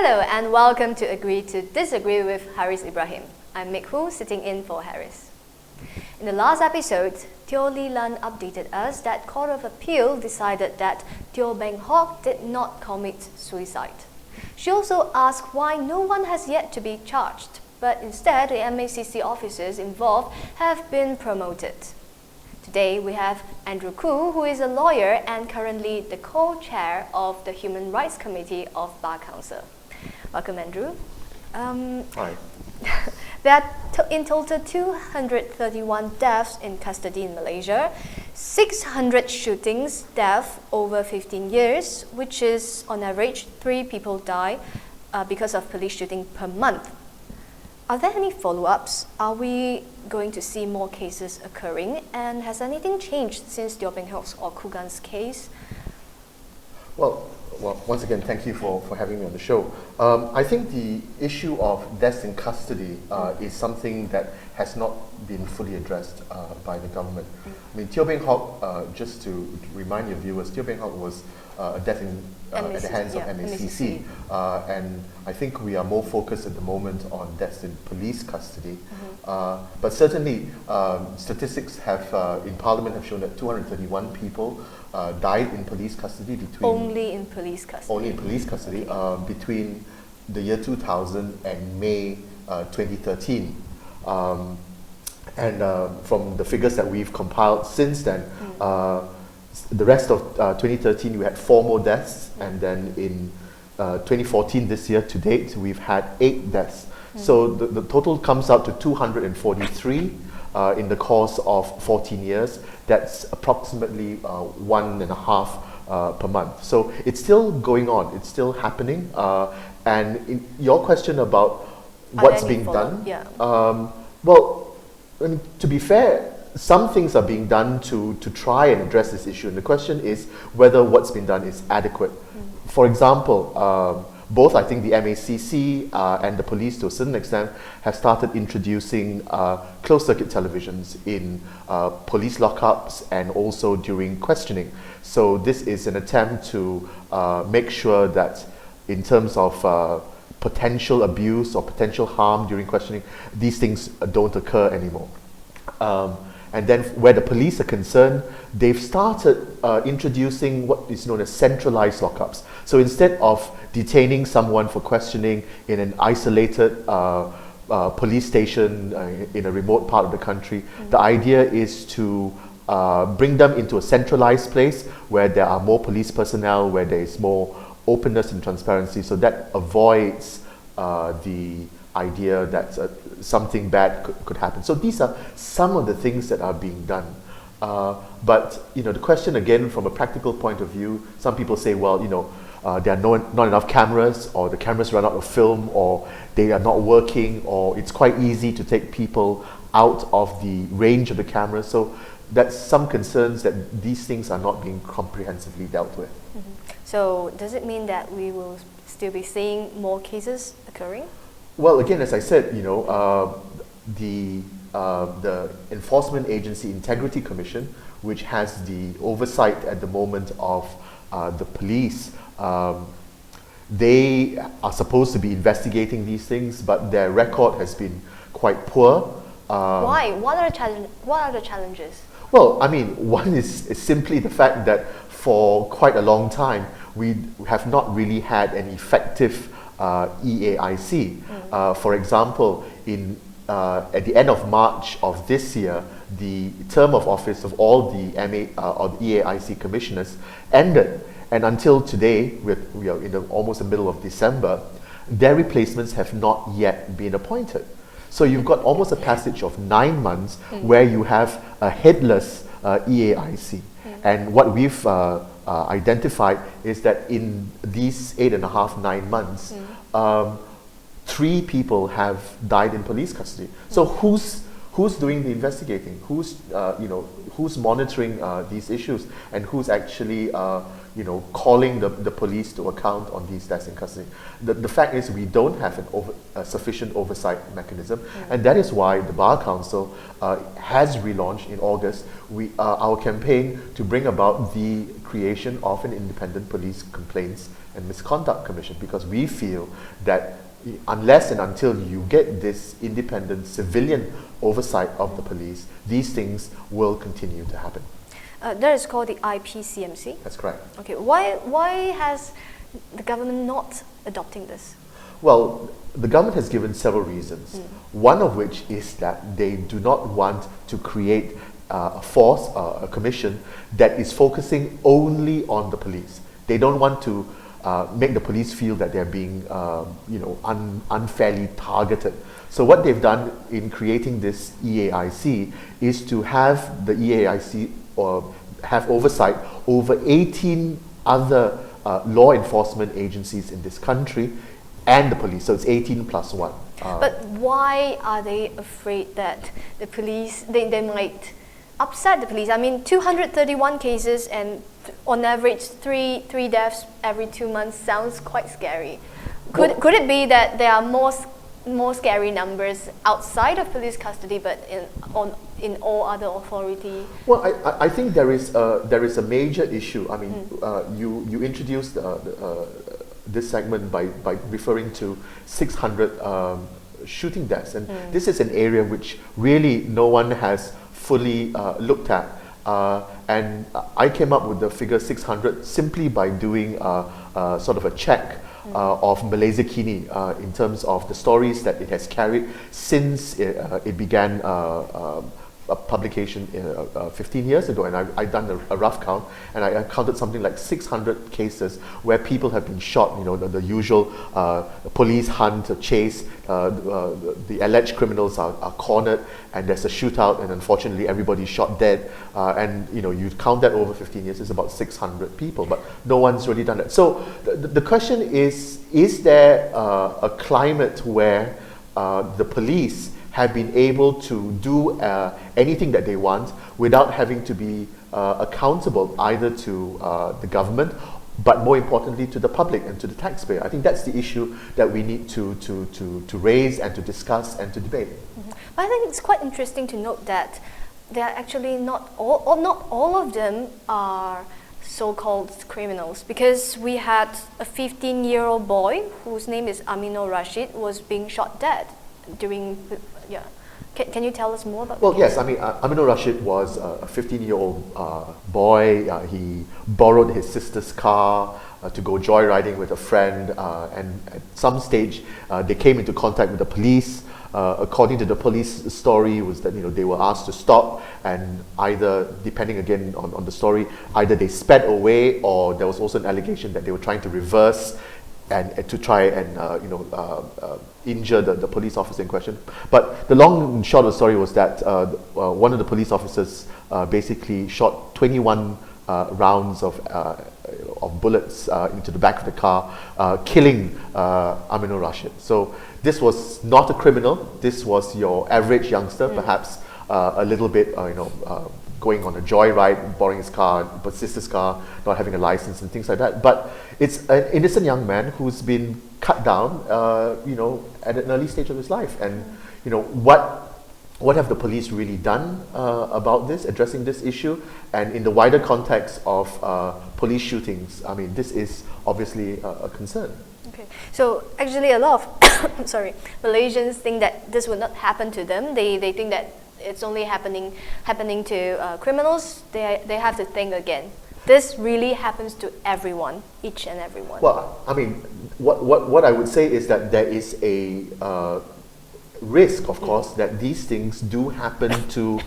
Hello and welcome to Agree to Disagree with Haris Ibrahim. I'm Andrew Khoo, sitting in for Haris. In the last episode, Teo Lee Lan updated us that Court of Appeal decided that Teo Beng Hock did not commit suicide. She also asked why no one has yet to be charged, but instead the MACC officers involved have been promoted. Today we have Andrew Khoo, who is a lawyer and currently the co-chair of the Human Rights Committee of Bar Council. Welcome, Andrew. Hi. There are in total 231 deaths in custody in Malaysia, 600 shootings, death over 15 years, which is on average 3 people die because of police shooting per month. Are there any follow-ups? Are we going to see more cases occurring? And has anything changed since Teo Beng Hock's or Kugan's case? Well, once again, thank you for having me on the show. I think the issue of deaths in custody is something that has not been fully addressed by the government. I mean, Teo Beng Hock, just to remind your viewers, Teo Beng Hock was a death at the hands of MACC. And I think we are more focused at the moment on deaths in police custody. But certainly, statistics have in Parliament have shown that 231 people died in police custody Only in police custody, between the year 2000 and May 2013. And from the figures that we've compiled since then, the rest of 2013 we had 4 more deaths, and then in 2014, this year to date, we've had 8 deaths. So the total comes out to 243 in the course of 14 years. That's approximately 1.5 per month. So it's still going on, it's still happening. And in your question about what's being done, well, I mean, to be fair, some things are being done to try and address this issue, and the question is whether what's been done is adequate. For example, both I think the MACC and the police to a certain extent have started introducing closed-circuit televisions in police lockups and also during questioning. So this is an attempt to make sure that in terms of potential abuse or potential harm during questioning, these things don't occur anymore. And then where the police are concerned, they've started introducing what is known as centralized lockups. So instead of detaining someone for questioning in an isolated police station in a remote part of the country, the idea is to bring them into a centralized place where there are more police personnel, where there is more openness and transparency, so that avoids the idea that something bad could happen. So these are some of the things that are being done. But the question again, from a practical point of view, some people say, well, there are not enough cameras, or the cameras run out of film, or they are not working, or it's quite easy to take people out of the range of the cameras. So that's some concerns that these things are not being comprehensively dealt with. So does it mean that we will still be seeing more cases occurring? Well, again, as I said, the Enforcement Agency Integrity Commission, which has the oversight at the moment of the police, they are supposed to be investigating these things, but their record has been quite poor. Why? What are the challenges? Well, I mean, one is simply the fact that for quite a long time, we have not really had an effective EAIC. For example, at the end of March of this year, the term of office of all the or the EAIC commissioners ended, and until today, we are in almost the middle of December, their replacements have not yet been appointed. So you've got almost a passage of 9 months where you have a headless EAIC. And what we've identified is that in these 8.5, 9 months, 3 people have died in police custody. So Who's doing the investigating? Who's monitoring these issues, and who's actually calling the police to account on these deaths in custody? The fact is, we don't have a sufficient oversight mechanism, and that is why the Bar Council has relaunched in August our campaign to bring about the creation of an independent police complaints and misconduct commission, because we feel that unless and until you get this independent civilian oversight of the police, these things will continue to happen. That is called the IPCMC? That's correct. Okay, why has the government not adopting this? Well, the government has given several reasons. One of which is that they do not want to create a commission that is focusing only on the police. They don't want to make the police feel that they're being unfairly targeted. So what they've done in creating this EAIC is to have the EAIC have oversight over 18 other law enforcement agencies in this country and the police. So it's 18 plus 1. But why are they afraid that the police, they might upset the police? I mean, 231 cases and on average three deaths every 2 months sounds quite scary. Could it be that there are more scary numbers outside of police custody, but in all other authority? Well, I think there is a major issue. I mean, you introduced this segment by referring to 600 shooting deaths, and this is an area which really no one has fully looked at. And I came up with the figure 600 simply by doing sort of a check of Malaysia Kini in terms of the stories that it has carried since it began a publication 15 years ago, and I've done a rough count, and I counted something like 600 cases where people have been shot. The usual police hunt, chase, the alleged criminals are cornered, and there's a shootout, and unfortunately everybody's shot dead. And you count that over 15 years, it's about 600 people, but no one's really done that. So the question is there a climate where the police have been able to do anything that they want without having to be accountable either to the government, but more importantly to the public and to the taxpayer? I think that's the issue that we need to raise and to discuss and to debate. But I think it's quite interesting to note that they are actually not all of them are so-called criminals, because we had a 15-year-old boy whose name is Aminur Rashid was being shot dead during. Yeah. Can you tell us more about that? Well, yes. I mean, Aminur Rashid was a 15-year-old boy. He borrowed his sister's car to go joyriding with a friend, and at some stage they came into contact with the police. According to the police story, was that they were asked to stop, and either, depending again on the story, either they sped away, or there was also an allegation that they were trying to reverse and to try and injure the police officer in question. But the long and short of the story was that one of the police officers basically shot 21 rounds of bullets into the back of the car, killing Aminur Rashid. So this was not a criminal. This was your average youngster, perhaps a little bit, going on a joyride, borrowing his car, but sister's car, not having a license and things like that. But it's an innocent young man who's been cut down, at an early stage of his life. And what have the police really done about this, addressing this issue? And in the wider context of police shootings, I mean, this is obviously a concern. Okay, so actually a lot of Malaysians think that this would not happen to them. They think that it's only happening to criminals. They have to think again. This really happens to everyone, each and everyone. Well, I mean, what I would say is that there is a risk, of course, that these things do happen to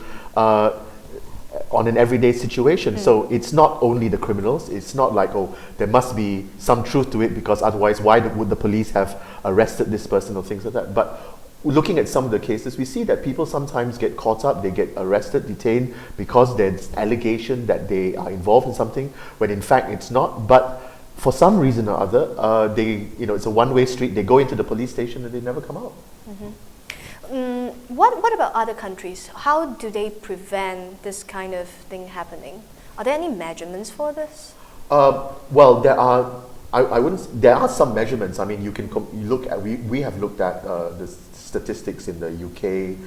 on an everyday situation. So it's not only the criminals. It's not like, oh, there must be some truth to it, because otherwise why would the police have arrested this person or things like that? But looking at some of the cases, we see that people sometimes get caught up, they get arrested, detained, because there's allegation that they are involved in something, when in fact it's not. But for some reason or other, it's a one-way street. They go into the police station and they never come out. what about other countries? How do they prevent this kind of thing happening? Are there any measurements for this? Well, there are. I wouldn't. There are some measurements. I mean, you can you look at. We have looked at the statistics in the UK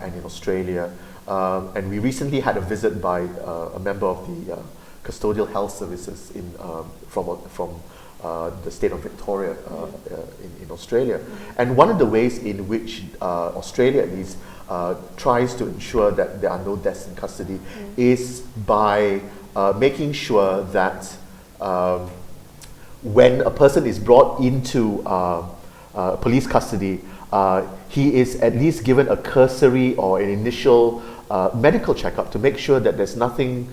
and in Australia, and we recently had a visit by a member of the custodial health services from the state of Victoria in Australia. And one of the ways in which Australia at least tries to ensure that there are no deaths in custody is by making sure that when a person is brought into police custody, he is at least given a cursory or an initial medical checkup to make sure that there's nothing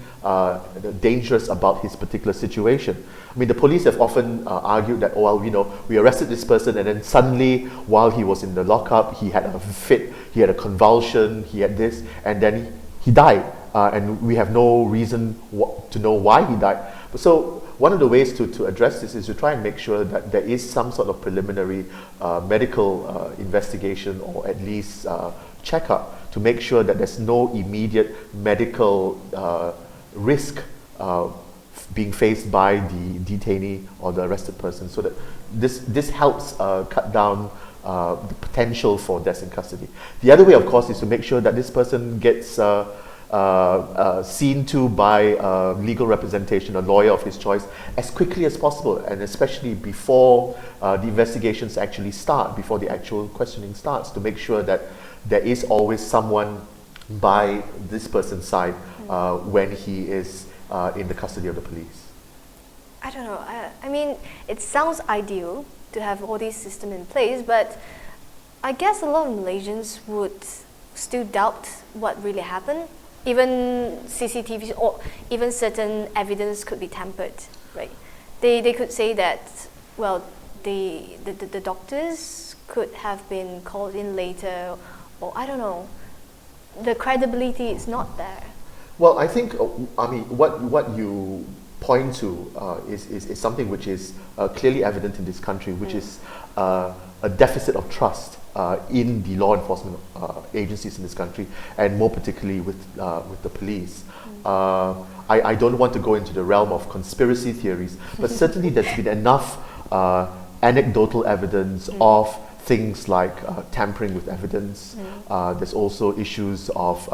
dangerous about his particular situation. I mean, the police have often argued that, oh, well, you know, we arrested this person and then suddenly, while he was in the lockup, he had a fit, he had a convulsion, he had this, and then he died. And we have no reason to know why he died. So one of the ways to address this is to try and make sure that there is some sort of preliminary medical investigation or at least checkup to make sure that there's no immediate medical risk being faced by the detainee or the arrested person, so that this helps cut down the potential for death in custody. The other way, of course, is to make sure that this person gets seen to by legal representation, a lawyer of his choice, as quickly as possible, and especially before the investigations actually start, before the actual questioning starts, to make sure that there is always someone by this person's side when he is in the custody of the police. I don't know. I mean, it sounds ideal to have all these systems in place, but I guess a lot of Malaysians would still doubt what really happened. Even CCTVs or even certain evidence could be tampered, right? They could say that, well, the doctors could have been called in later, or I don't know. The credibility is not there. Well, I think, I mean, what you point to is something which is clearly evident in this country, which is a deficit of trust in the law enforcement agencies in this country, and more particularly with the police. I don't want to go into the realm of conspiracy theories, but certainly there's been enough anecdotal evidence of things like tampering with evidence. There's also issues of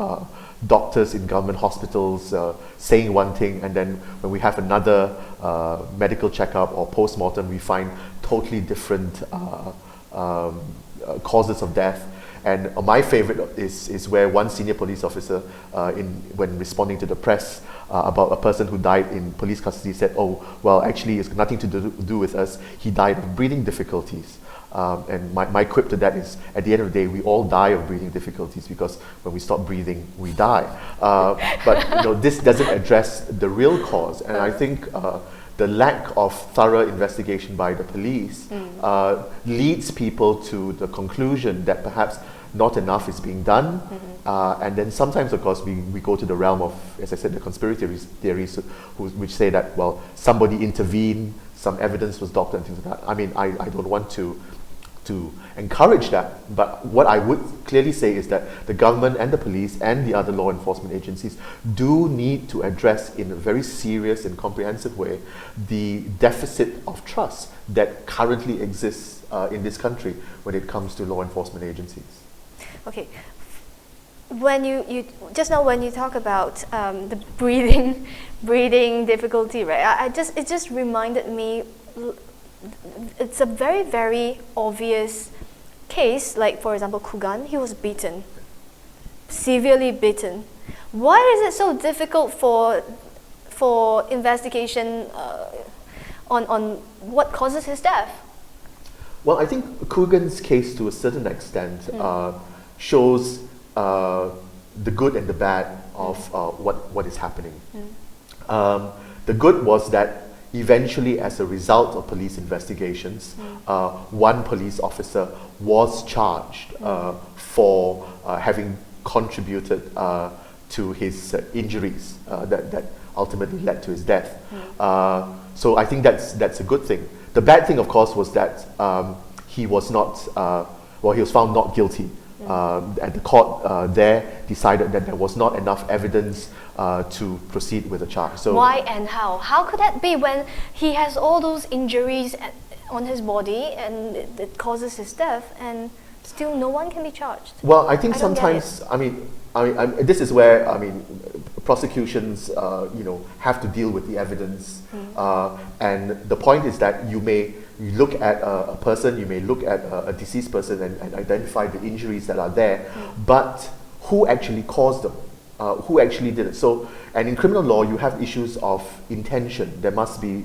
doctors in government hospitals saying one thing, and then when we have another medical checkup or post-mortem, we find totally different causes of death. And my favorite is where one senior police officer, when responding to the press about a person who died in police custody, said, oh, well, actually it's nothing to do with us. He died of breathing difficulties. And my quip to that is, at the end of the day, we all die of breathing difficulties, because when we stop breathing, we die. But you know, this doesn't address the real cause. And I think the lack of thorough investigation by the police leads people to the conclusion that perhaps not enough is being done. And then sometimes, of course, we go to the realm of, as I said, the conspiracy theories which say that, well, somebody intervened, some evidence was doctored and things like that. I mean, I don't want to encourage that, but what I would clearly say is that the government and the police and the other law enforcement agencies do need to address in a very serious and comprehensive way the deficit of trust that currently exists in this country when it comes to law enforcement agencies. Okay. When you just now, when you talk about the breathing difficulty, right? It just reminded me. It's a very, very obvious case. Like, for example, Kugan, he was beaten, severely beaten. Why is it so difficult for investigation on what causes his death? Well, I think Kugan's case, to a certain extent, shows the good and the bad of what is happening. The good was that eventually, as a result of police investigations, one police officer was charged for having contributed to his injuries that ultimately led to his death. So I think that's a good thing. The bad thing, of course, was that he was not, he was found not guilty and the court there decided that there was not enough evidence to proceed with the charge. So why and how? How could that be when he has all those injuries on his body and it causes his death, and still no one can be charged? Well, I think sometimes, I mean, this is where, prosecutions, have to deal with the evidence. And the point is that you look at a person, you may look at a deceased person and identify the injuries that are there, but who actually caused them? Who actually did it? So, and in criminal law, you have issues of intention. There must be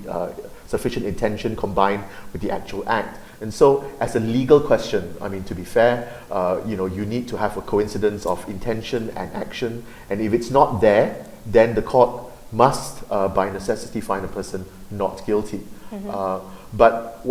sufficient intention combined with the actual act. And so, as a legal question, to be fair, you need to have a coincidence of intention and action. And if it's not there, then the court must, by necessity, find a person not guilty. But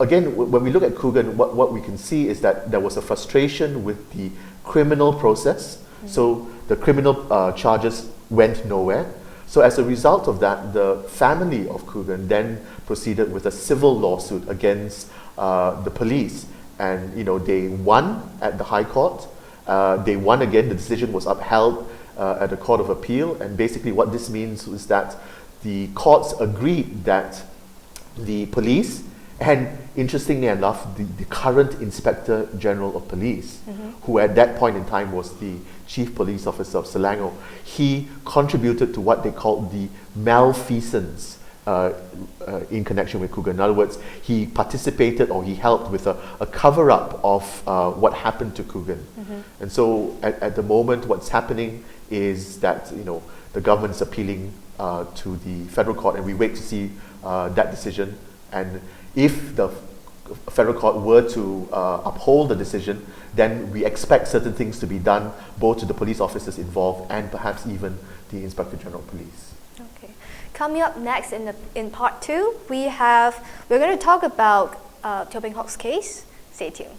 again, when we look at Coogan, what we can see is that there was a frustration with the criminal process. So the criminal charges went nowhere. So as a result of that, the family of Coogan then proceeded with a civil lawsuit against the police. And they won at the High Court. They won again. The decision was upheld at the Court of Appeal. And basically what this means is that the courts agreed that the police, and interestingly enough, the current Inspector General of Police, who at that point in time was the Chief Police Officer of Selangor, he contributed to what they called the malfeasance in connection with Coogan. In other words, he participated or he helped with a cover-up of what happened to Coogan. And so at the moment, what's happening is that the government is appealing to the federal court, and we wait to see that decision. And if the federal court were to uphold the decision, then we expect certain things to be done both to the police officers involved and perhaps even the Inspector General of Police. Okay. Coming up next in part 2, we're going to talk about Teo Peng Hock's case. Stay tuned.